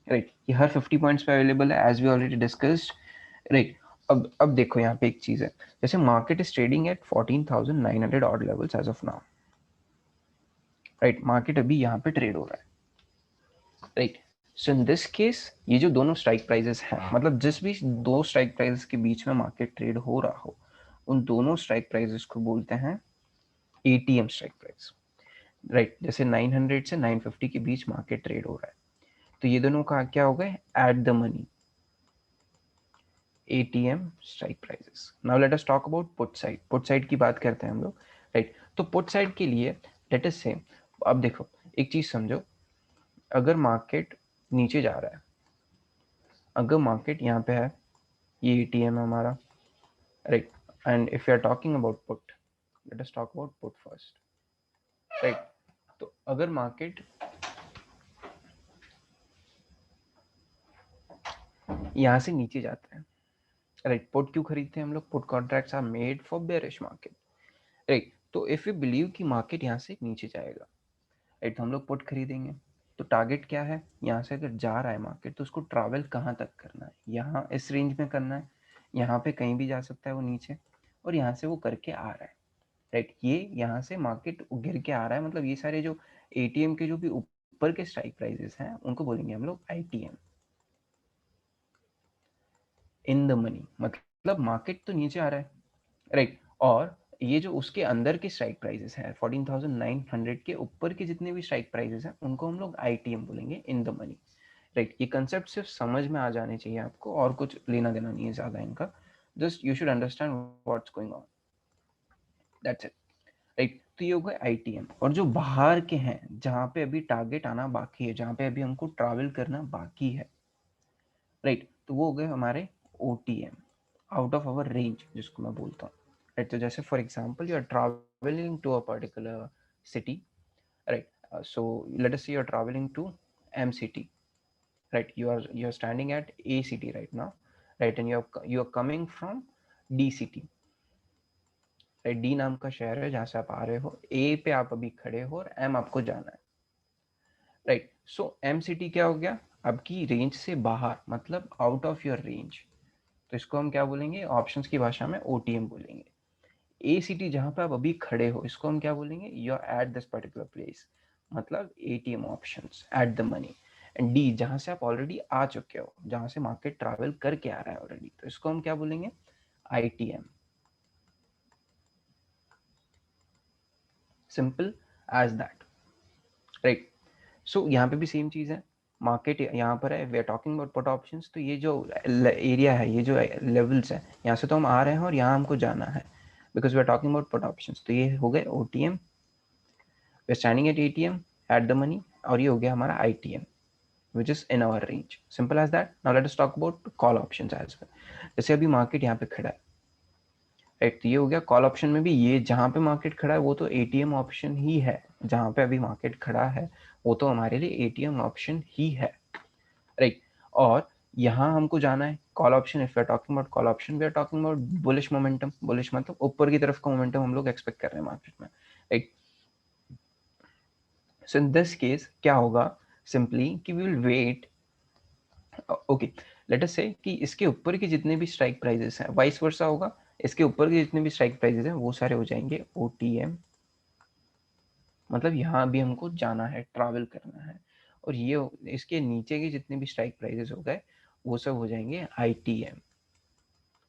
राइट, ये हर 50 पॉइंट्स पे अवेलेबल है, as we already discussed, right. अब देखो यहाँ पे एक चीज़ है, जैसे market is trading at 14,900 odd levels as of now, right. Market अभी यहाँ पे ट्रेड हो रहा है, right. So in this case ये जो दोनों स्ट्राइक प्राइजेस हैं, मतलब जिस भी दो स्ट्राइक प्राइजेस के बीच में मार्केट ट्रेड हो रहा हो, उन दोनों स्ट्राइक प्राइजेस को बोलते हैं एटीएम स्ट्राइक प्राइस, राइट। जैसे 900 से 950 के बीच मार्केट ट्रेड हो रहा है, तो ये दोनों का क्या हो गए, eight the money ATM strike prices. Now let us talk about put side. Put side की बात करते हैं हम लोग, राइट। तो पुट साइड के लिए लेट अस से, अब देखो एक चीज समझो, अगर मार्केट नीचे जा रहा है, अगर मार्केट यहाँ पे है, ये एटीएम है हमारा, right, and if you are talking about put, let us talk about put first, right. तो अगर मार्केट यहाँ से नीचे जाता है, राइट, पुट क्यों खरीदते हैं हम लोग, put contracts are made for bearish market, right. तो इफ यू बिलीव कि मार्केट यहाँ से नीचे जाएगा, राइट, तो हम लोग पुट खरीदेंगे। तो टारगेट क्या है, यहाँ से अगर जा रहा है मार्केट तो उसको ट्रैवल कहाँ तक करना है, यहाँ इस रेंज में करना है, यहाँ पे कहीं भी जा सकता है वो नीचे, और यहाँ से वो करके आ रहा है, राइट। ये यहाँ से मार्केट गिर के आ रहा है, मतलब ये सारे जो एटीएम के जो भी ऊपर के स्ट्राइक प्राइजेस हैं उनको बोलेंगे हम लोग आईटीएम, इन द मनी, मतलब मार्केट तो नीचे आ रहा है, राइट। और ये जो उसके अंदर के स्ट्राइक प्राइसेस हैं 14,900 के ऊपर के जितने भी स्ट्राइक प्राइसेस हैं उनको हम लोग आईटीएम बोलेंगे, इन द मनी, राइट। ये कंसेप्ट सिर्फ समझ में आ जाने चाहिए आपको, और कुछ लेना देना नहीं है ज़्यादा इनका, just you should understand what's going on, that's it, right. तो ये हो गए आईटीएम। और जो बाहर के हैं, जहाँ पे अभी टारगेट आना बाकी है, जहाँ पे अभी हमको ट्रैवल करना बाकी है, राइट, तो वो हो गए हमारे OTM, out of our range जिसको मैं बोलता हूँ, राइट। तो जैसे for example you are travelling to a particular city, right, so let us say you're traveling to M city, right, you're standing at A city right now, right, and you're coming from D city, right। D नाम का शहर है जहाँ से आप आ रहे हो, A पे आप अभी खड़े हो और M आपको जाना है, राइट। सो M city क्या हो गया, आपकी रेंज से बाहर, मतलब आउट ऑफ योर रेंज, तो इसको हम क्या बोलेंगे, ऑप्शंस की भाषा में ओटीएम बोलेंगे। ए सिटी जहाँ पे आप अभी खड़े हो, इसको हम क्या बोलेंगे, you are at this particular place, मतलब ATM options at the money. And डी जहाँ से आप ऑलरेडी आ चुके हो, जहाँ से मार्केट ट्रैवल करके आ रहा है ऑलरेडी, तो इसको हम क्या बोलेंगे, ITM, simple as that, right. So यहाँ पे भी सेम चीज़ है, मार्केट यहाँ पर है, we are talking about put options, तो ये जो एरिया है, ये जो लेवल्स है, यहाँ से तो हम आ रहे हैं और यहाँ हमको जाना है, because we are talking about put options, तो ये हो गए OTM, we are standing at ATM at the money, और ये हो गया हमारा ITM which is in our range, simple as that. Now let us talk about call options as well. जैसे अभी मार्केट यहाँ पे खड़ा है, राइट, तो ये हो गया कॉल ऑप्शन में भी, ये जहाँ पे मार्केट खड़ा है वो तो एटीएम ऑप्शन ही है, जहाँ पे अभी मार्केट खड़ा है वो तो हमारे लिए एटीएम ऑप्शन ही है, राइट। और यहाँ हमको जाना है call option, if we are talking about call option we are talking about bullish momentum, bullish मतलब ऊपर की तरफ का मोमेंटम हम लोग एक्सपेक्ट कर रहे हैं मार्केट में, right. So in this case क्या होगा, सिंपली कि we will wait, okay, let us see कि इसके ऊपर के जितने भी स्ट्राइक प्राइजेस हैं, वाइस वर्सा होगा, इसके ऊपर के जितने भी स्ट्राइक प्राइजेस हैं वो सारे हो जाएंगे OTM, मतलब यहाँ भी हमको जाना है, ट्रैवल करना है, और ये इसके नीचे के जितने भी स्ट्राइक प्राइजेस हो गए वो सब हो जाएंगे ITM,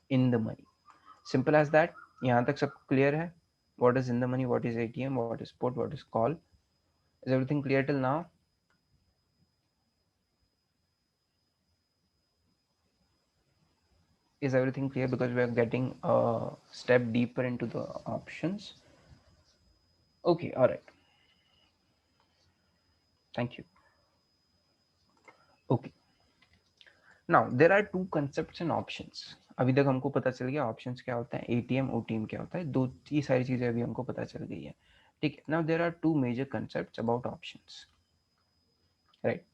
in the money. Simple as that. यहाँ तक सब क्लियर है? What is in the money, what is ATM, what is put, what is call? Is everything clear till now? Is everything clear? Because we are getting a step deeper into the options. Okay, all right. Thank you. Okay. Now there are two concepts and options. अभी तक हमको पता चल गया options क्या होता है, ATM OTM क्या होता है, दो ही सारी चीजें अभी हमको पता चल गई है, ठीक है। Now there are two major concepts about options, right.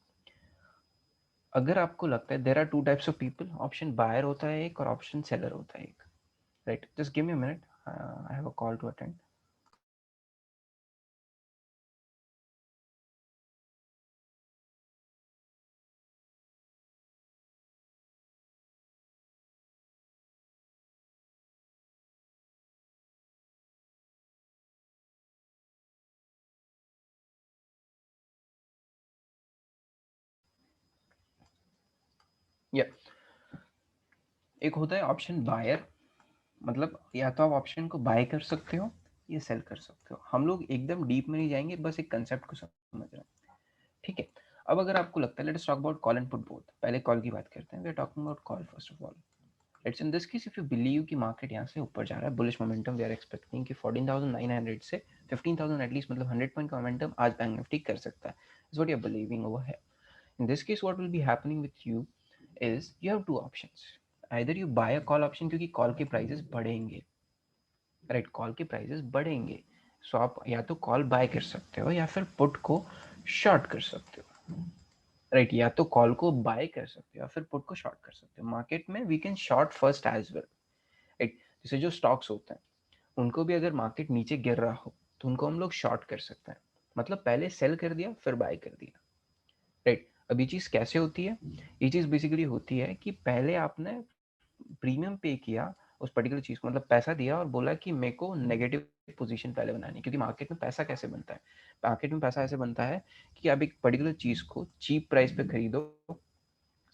अगर आपको लगता है there are two types of people, option buyer होता है एक और ऑप्शन सेलर होता है एक, right. Just give me a minute, I have a call to attend. या एक होता है ऑप्शन बायर, मतलब या तो आप ऑप्शन को बाय कर सकते हो या सेल कर सकते हो। हम लोग एकदम डीप में नहीं जाएंगे, बस एक कंसेप्ट को समझ रहे हैं, ठीक है। अब अगर आपको लगता है, let's talk about call and put both. पहले कॉल की बात करते हैं, we are talking about call first of all. Let's in this case if you believe कि मार्केट यहाँ से ऊपर जा रहा है, bullish momentum we are expecting कि 14,900 से 15,000 एटलीस्ट, मतलब 100 पॉइंट का मोमेंटम आज बैंक निफ्टी कर सकता है, is what you are believing over है। In this case, what will be happening with you is you have two options. Either you buy a call option क्योंकि call के prices बढ़ेंगे, right, call के prices बढ़ेंगे, सो आप या तो call bye कर सकते हो या फिर पुट को शॉर्ट कर सकते हो, राइट। या तो कॉल को बाय कर सकते हो या फिर पुट को शॉर्ट कर सकते हो। मार्केट में we can short first as well, right. जैसे जो स्टॉक्स होते हैं उनको भी अगर मार्केट नीचे गिर रहा हो तो उनको हम लोग शॉर्ट कर सकते हैं, मतलब पहले सेल कर दिया फिर बाय कर दिया, राइट। अब ये चीज़ कैसे होती है? ये चीज़ बेसिकली होती है कि पहले आपने प्रीमियम पे किया उस पर्टिकुलर चीज़ को, मतलब पैसा दिया और बोला कि मेरे को नेगेटिव पोजीशन पहले बनानी, क्योंकि मार्केट में पैसा कैसे बनता है? मार्केट में पैसा ऐसे बनता है कि आप एक पर्टिकुलर चीज़ को चीप प्राइस पे खरीदो,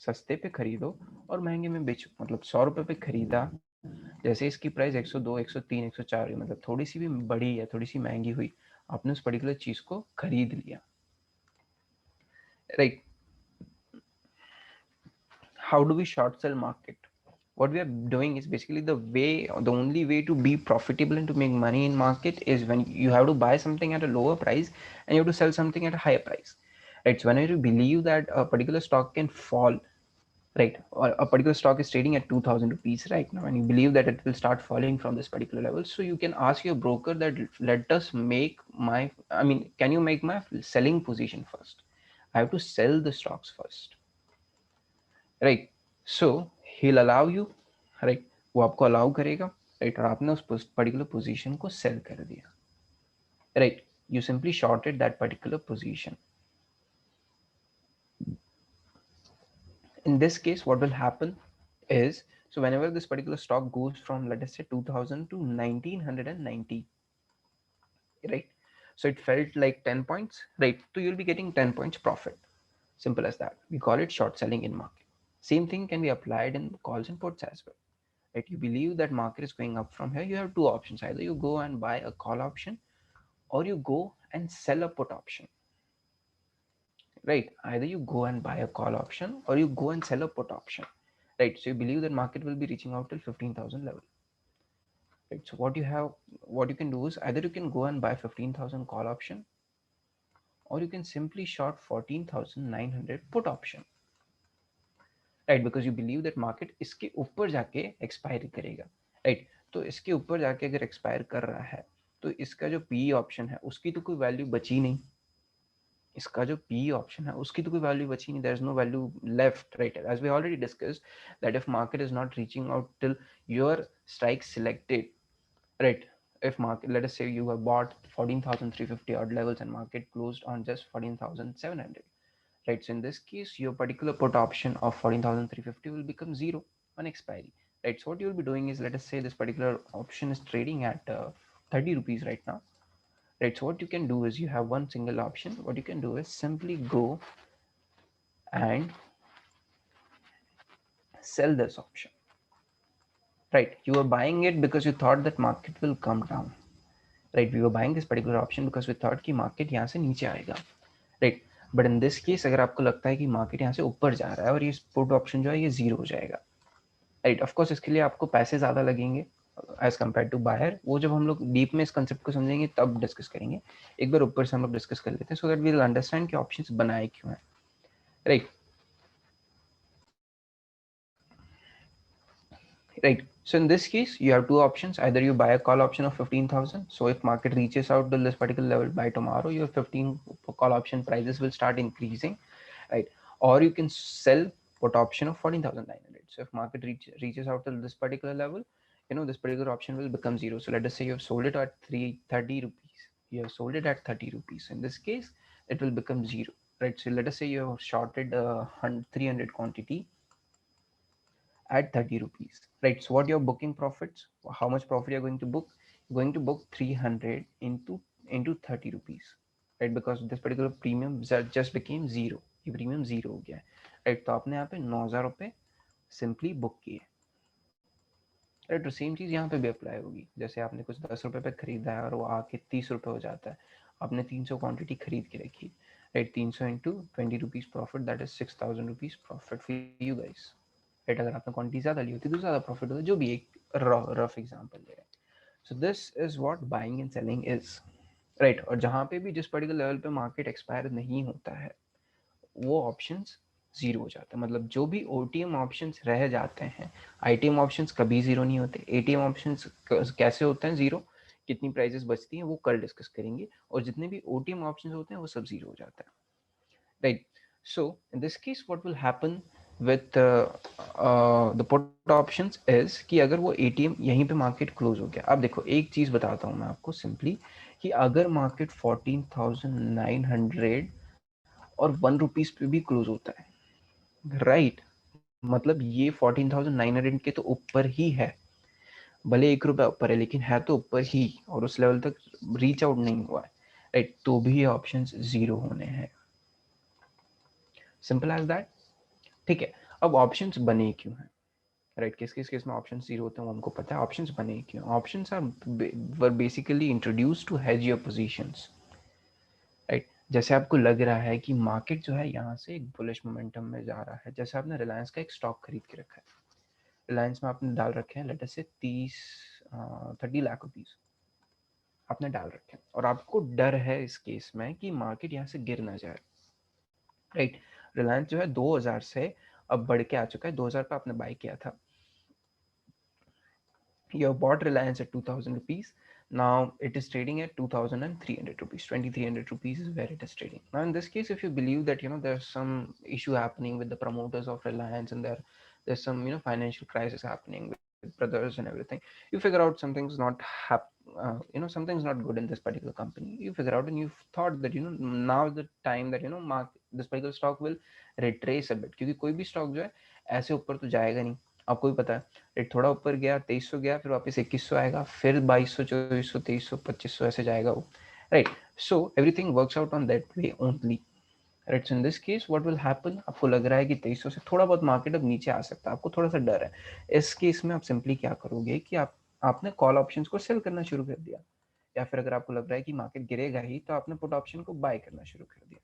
सस्ते पे खरीदो और महंगे में बेचो। मतलब 100 रुपये पे खरीदा, जैसे इसकी प्राइस 102, 103, 104 हुई, मतलब थोड़ी सी भी बढ़ी या थोड़ी सी महंगी हुई, आपने उस पर्टिकुलर चीज़ को खरीद लिया, right. How do we short sell market? What we are doing is basically the only way to be profitable and to make money in market is when you have to buy something at a lower price and you have to sell something at a higher price, right? So whenever you believe that a particular stock can fall, right, or a particular stock is trading at 2000 rupees right now and you believe that it will start falling from this particular level, so you can ask your broker that let us make my, I mean, can you make my selling position first? I have to sell the stocks first, right. So he'll allow you, right, वो आपको allow करेगा, right, और आपने उस particular position को cell कर दिया, right. You simply shorted that particular position. In this case what will happen is, so whenever this particular stock goes from, let us say, 2000 to 1990, right, so it felt like 10 points, right, so you'll be getting 10 points profit. Simple as that. We call it short selling in market. Same thing can be applied in calls and puts as well. Right? You believe that market is going up from here, you have two options. Either you go and buy a call option or you go and sell a put option. Right? Either you go and buy a call option or you go and sell a put option. Right? So you believe that market will be reaching out till 15,000 level. Right? So what you can do is either you can go and buy 15,000 call option or you can simply short 14,900 put option. Right, because you believe that market इसके ऊपर जाके expire करेगा, right. तो इसके ऊपर जाके अगर expire कर रहा है तो इसका जो पी ऑप्शन है उसकी तो कोई वैल्यू बची नहीं, इसका जो पी ऑप्शन है उसकी तो कोई वैल्यू बची नहीं, there is no value left, right. As we already discussed that if market is not reaching out till your strike selected, right, if market, let us say you have bought 14,350 odd levels and market closed on just 14,700, right? So in this case, your particular put option of 14,350 will become zero on expiry, right? So what you'll be doing is, let us say this particular option is trading at 30 rupees right now, right? So what you can do is, you have one single option. What you can do is simply go and sell this option, right? You were buying it because you thought that market will come down, right? We were buying this particular option because we thought कि market यहाँ से नीचे आएगा, right? But in this case, अगर आपको लगता है कि market यहाँ से ऊपर जा रहा है और ये put option जो है ये zero हो जाएगा, right? Of course इसके लिए आपको पैसे ज़्यादा लगेंगे as compared to buyer. वो जब हम लोग डीप में इस कंसेप्ट को समझेंगे तब डिस्कस करेंगे. एक बार ऊपर से हम लोग डिस्कस कर लेते हैं, so that we will understand कि options बनाए क्यों हैं, right? Right. So in this case, you have two options. Either you buy a call option of 15,000. So if market reaches out to this particular level by tomorrow, your 15 call option prices will start increasing, right? Or you can sell put option of 14,900. So if market reaches out to this particular level, this particular option will become zero. So let us say you have sold it at 330 rupees. You have sold it at 30 rupees. In this case, it will become zero, right? So let us say you have shorted 300 quantity at 30 rupees, right? So what your booking profits, how much profit you're going to book? You're going to book 300 into 30 rupees, right? Because this particular premium just became zero. ये premium zero हो गया है, right? तो आपने यहाँ पे 9,000 रुपये simply book किए, राइट? तो सेम चीज़ यहाँ पे भी अप्लाई होगी. जैसे आपने कुछ 10 रुपये पे खरीदा है और वो आके 30 रुपये हो जाता है, आपने 300 क्वांटिटी खरीद के रखी, right? 300 into 20 rupees profit, that is 6,000 rupees profit for you guys, right? अगर आपने क्वांटिटी ज़्यादा ली होती तो ज़्यादा प्रॉफिट होता, जो भी एक रफ एग्जाम्पल ले रहे हैं. So this is what buying and selling is, right? और जहाँ पे भी जिस पर्टिकुलर लेवल पे मार्केट एक्सपायर नहीं होता है, वो ऑप्शंस जीरो हो जाता है. मतलब जो भी ओटीएम ऑप्शंस रह जाते हैं, आईटीएम ऑप्शंस कभी जीरो नहीं होते. एटीएम ऑप्शंस कैसे होते हैं जीरो, कितनी प्राइजेस बचती हैं वो कल डिस्कस करेंगे. और जितने भी ओटीएम ऑप्शंस होते हैं वो सब जीरो हो जाता है, right? So in this case what will happen with the put options is कि अगर वो एटीएम यहीं पे मार्केट क्लोज हो गया. अब देखो एक चीज बताता हूँ मैं आपको सिंपली, कि अगर मार्केट 14,900 और 1 रुपीज पे भी क्लोज होता है, राइट? मतलब ये 14,900 के तो ऊपर ही है, भले 1 रुपया ऊपर है लेकिन है तो ऊपर ही, और उस लेवल तक रीच आउट नहीं हुआ है, राइट? तो भी ये ऑप्शंस जीरो होने हैं. Simple as that. ठीक है. अब ऑप्शंस बने क्यों हैं, राइट? किस किस केस में ऑप्शन जीरो होते हैं वो हमको पता है. ऑप्शंस बने क्यों? Options are were basically introduce to hedge your positions, right? जैसे आपको लग रहा है कि मार्केट जो है यहाँ से एक बुलिश मोमेंटम में जा रहा है. जैसे आपने रिलायंस का एक स्टॉक खरीद के रखा है, रिलायंस में आपने डाल रखे हैं लेट अस से 30 लाख रुपीज आपने डाल रखे हैं, और आपको डर है इस केस में कि मार्केट यहाँ से गिर ना जाए, राइट? रिलायंस जो है 2000 से अब बढ़ के आ चुका है. 2000 पे आपने बाय किया था. You have bought Reliance at 2,000 rupees. Now it is trading at 2,300 rupees. 2,300 rupees is where it is trading. Now in this case, if you believe that there's some issue happening with the promoters of Reliance, and there's some financial crisis happening with brothers and everything, you figure out something's not good in this particular company. You figure out and you thought that now is the time that this particular stock will retrace a bit, क्योंकि कोई भी stock जो है ऐसे ऊपर तो जाएगा नहीं. आपको भी पता है, रेट थोड़ा ऊपर गया 2300 गया, फिर वापस 2100 आएगा, फिर 2200 2400 2300 2500 ऐसे जाएगा वो, right? So everything works out on that way only, right? So in this case what will happen, आपको लग रहा है कि 2300 से थोड़ा बहुत मार्केट अब नीचे आ सकता है, आपको थोड़ा सा डर है. इस केस में आप सिंपली क्या करोगे कि आपने कॉल ऑप्शंस को सेल करना शुरू कर दिया, या फिर अगर आपको लग रहा है कि मार्केट गिरेगा ही तो आपने पुट ऑप्शन को बाय करना शुरू कर दिया,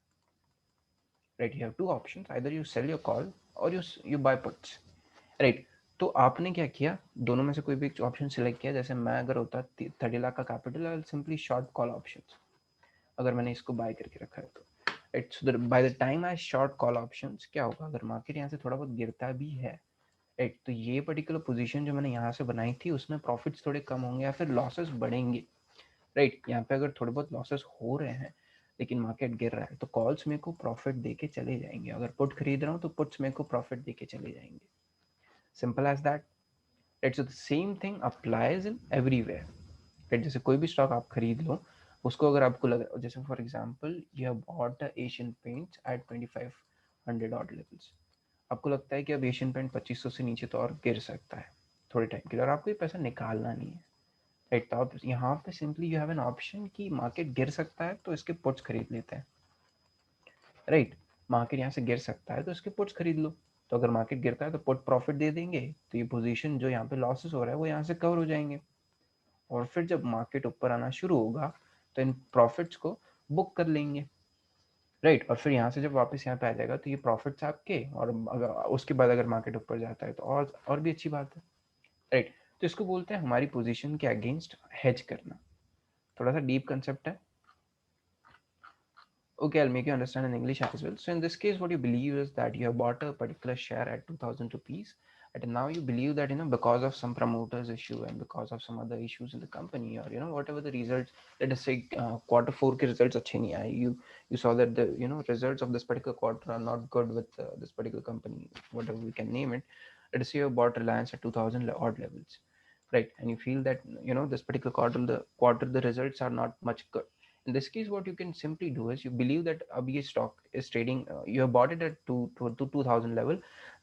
right? You have two options, either you sell your call और यू बाय पुट्स, राइट? तो आपने क्या किया, दोनों में से कोई भी ऑप्शन सिलेक्ट किया. जैसे मैं अगर होता 30 लाख का capital, I will simply short call options, अगर मैंने इसको बाय करके रखा है तो, right? So by the time I short call options, क्या होगा अगर मार्केट यहाँ से थोड़ा बहुत गिरता भी है, राइट? तो ये पर्टिकुलर पोजीशन जो मैंने यहाँ से बनाई थी उसमें प्रॉफिट्स थोड़े कम होंगे या फिर लॉसेस बढ़ेंगे, राइट? यहाँ पे अगर थोड़े बहुत लॉसेस हो रहे हैं लेकिन मार्केट गिर रहा है तो कॉल्स मेरे को प्रॉफिट दे के चले जाएंगे. अगर पुट खरीद रहा हूँ तो पुट्स मेरे को प्रॉफिट दे के चले जाएंगे. Simple as that, right? So the same thing applies in everywhere, right? जैसे कोई भी स्टॉक आप खरीद लो, उसको अगर आपको लग रहा है, जैसे for example you have bought Asian Paints at 25 100 odd levels, आपको लगता है कि अब एशियन पेंट 2500 से नीचे तो और गिर सकता है थोड़े टाइम के लिए, और आपको ये पैसा निकालना नहीं है, राइट। तो आप यहाँ पे simply you have an option कि मार्केट गिर सकता है तो इसके पुट्स खरीद लेते हैं, राइट। मार्केट यहाँ से गिर सकता है तो इसके पुट्स खरीद लो, तो अगर मार्केट गिरता है तो पुट प्रॉफिट दे देंगे, तो ये पोजीशन जो यहाँ पे लॉसेस हो रहा है वो यहाँ से कवर हो जाएंगे, और फिर जब मार्केट ऊपर आना शुरू होगा तो इन प्रॉफिट्स को बुक कर लेंगे, राइट। और फिर यहाँ से जब वापस यहाँ पे आ जाएगा तो ये प्रॉफिट्स आपके, और अगर उसके बाद अगर मार्केट ऊपर जाता है तो और भी अच्छी बात है, राइट। तो इसको बोलते हैं हमारी पोजीशन के अगेंस्ट हेज करना, थोड़ा सा डीप कंसेप्ट है। Okay, I'll make you understand in English as well. So in this case, what you believe is that you have bought a particular share at 2000 rupees, and now you believe that because of some promoters issue and because of some other issues in the company, or whatever the results, let us say quarter four के results अच्छे नहीं आए, you saw that the results of this particular quarter are not good with this particular company, whatever we can name it. Let us say you bought Reliance at 2000 odd levels, right? And you feel that this particular quarter the results are not much good. In this case, what you can simply do is you believe that a stock is trading, you have bought it at 2000 level,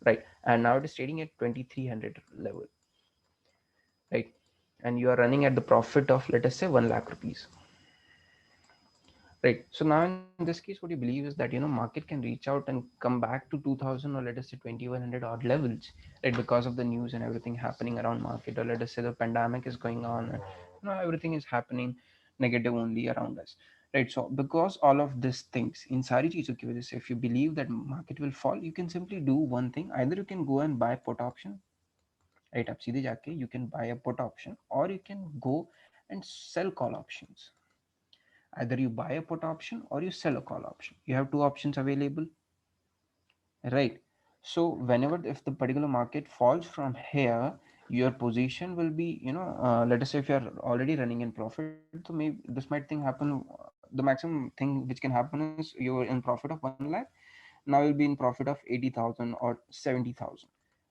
right? And now it is trading at 2300 level, right? And you are running at the profit of, let us say, 1 lakh rupees, right? So now in this case, what you believe is that market can reach out and come back to 2000, or let us say 2100 odd levels, right? Because of the news and everything happening around market, or let us say the pandemic is going on, and everything is happening negative only around us, right? So because all of these things, in sari cheezon ki wajah se, if you believe that market will fall, you can simply do one thing. Either you can go and buy put option, right? आप सीधे जाके you can buy a put option, or you can go and sell call options. Either you buy a put option or you sell a call option. You have two options available, right? So whenever, if the particular market falls from here, your position will be, let us say if you are already running in profit, so maybe this might thing happen. The maximum thing which can happen is you're in profit of 1 lakh. Now you'll be in profit of 80,000 or 70,000,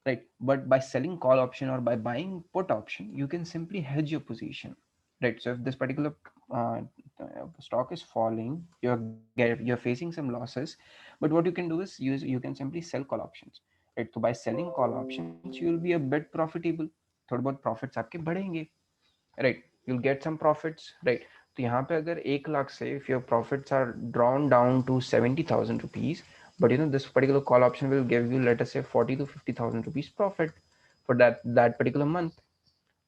right? But by selling call option or by buying put option, you can simply hedge your position, right? So if this particular uh, stock is falling, you're facing some losses, but what you can do is you can simply sell call options, right? So by selling call options, you will be a bit profitable, थोड़े बहुत profits आपके बढ़ेंगे, right? You'll get some profits, right? तो यहाँ पे अगर 1 लाख से if your profits are drawn down to 70,000 rupees, but this particular call option will give you, let us say, 40 to 50,000 rupees profit for that particular month,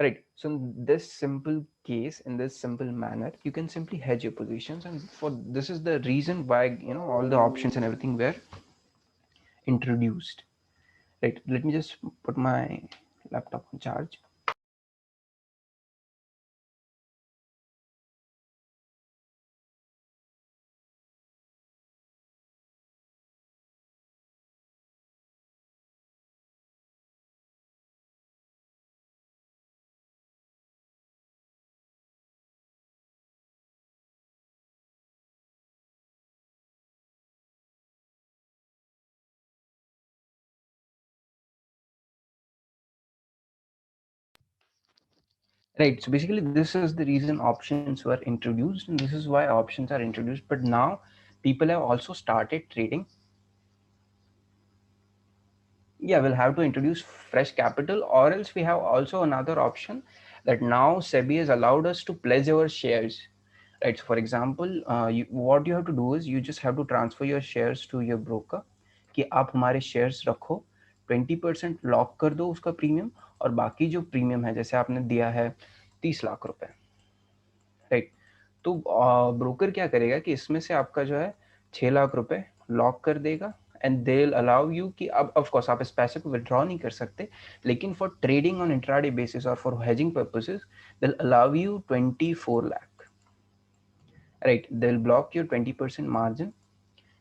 right? So in this simple case, in this simple manner, you can simply hedge your positions, and for this is the reason why all the options and everything were introduced, right? Let me just put my laptop on charge. Right. So basically, this is the reason options were introduced, and this is why options are introduced. But now people have also started trading. Yeah, we'll have to introduce fresh capital, or else we have also another option that now SEBI has allowed us to pledge our shares. Right. So, for example, what you have to do is you just have to transfer your shares to your broker कि आप हमारे shares रखो, 20% lock कर दो उसका premium, और बाकी जो प्रीमियम है, जैसे आपने दिया है 30 लाख रुपए, राइट? तो ब्रोकर क्या करेगा कि इसमें से आपका जो है 6 लाख रुपए लॉक कर देगा, and they will allow you कि अब ऑफ कोर्स आप इस पैसे को विड्रॉ नहीं कर सकते, लेकिन for trading on intraday basis और for hedging purposes they will allow you 24 lakh, right? They'll block your 20% margin,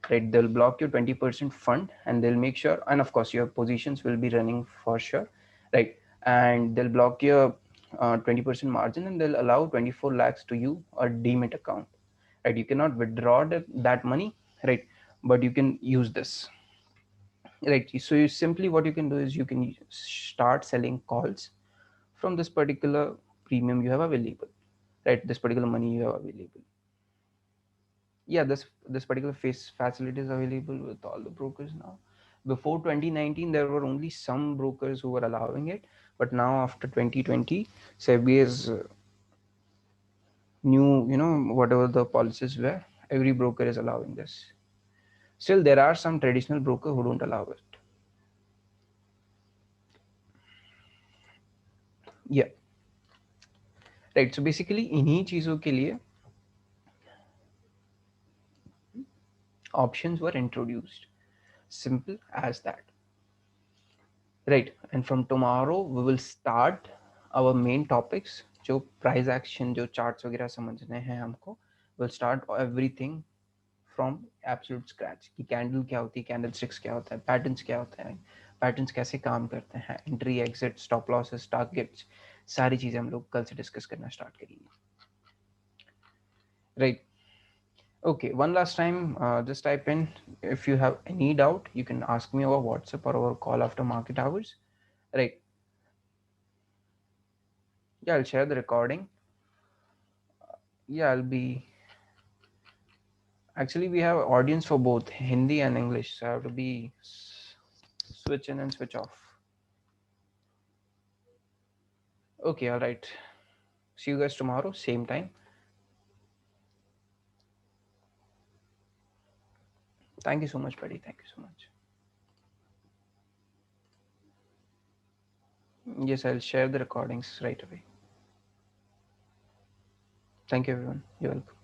right? They'll block your 20% fund, and they'll make sure, and of course your positions will be running for sure, right? And they'll block your 20% margin, and they'll allow 24 lakhs to you, a demat account, right? You cannot withdraw that money, right? But you can use this, right? So you simply, what you can do is you can start selling calls from this particular premium you have available, right? This particular money you have available. Yeah, this particular face facility is available with all the brokers now. Before 2019, there were only some brokers who were allowing it, but now after 2020, SEBI is new, whatever the policies were, every broker is allowing this. Still, there are some traditional broker who don't allow it. Yeah, right. So basically, इन्हीं चीजों के लिए options were introduced. Simple as that. Right. And from tomorrow, we will start our main topics. जो price action, जो charts वगैरह समझने हैं हमको, we'll start everything from absolute scratch. कि candle क्या होती है, candlesticks क्या होता है, patterns क्या होते हैं, patterns कैसे काम करते हैं, entry, exit, stop losses, targets, सारी चीजें हम लोग कल से डिस्कस करना स्टार्ट करेंगे. Right. Okay, one last time, just type in if you have any doubt, you can ask me over WhatsApp or over call after market hours. Right. Yeah, I'll share the recording. Yeah, I'll be. Actually, we have audience for both Hindi and English, so I have to be switch in and switch off. Okay, all right. See you guys tomorrow, same time. Thank you so much, buddy. Thank you so much. Yes, I'll share the recordings right away. Thank you, everyone. You're welcome.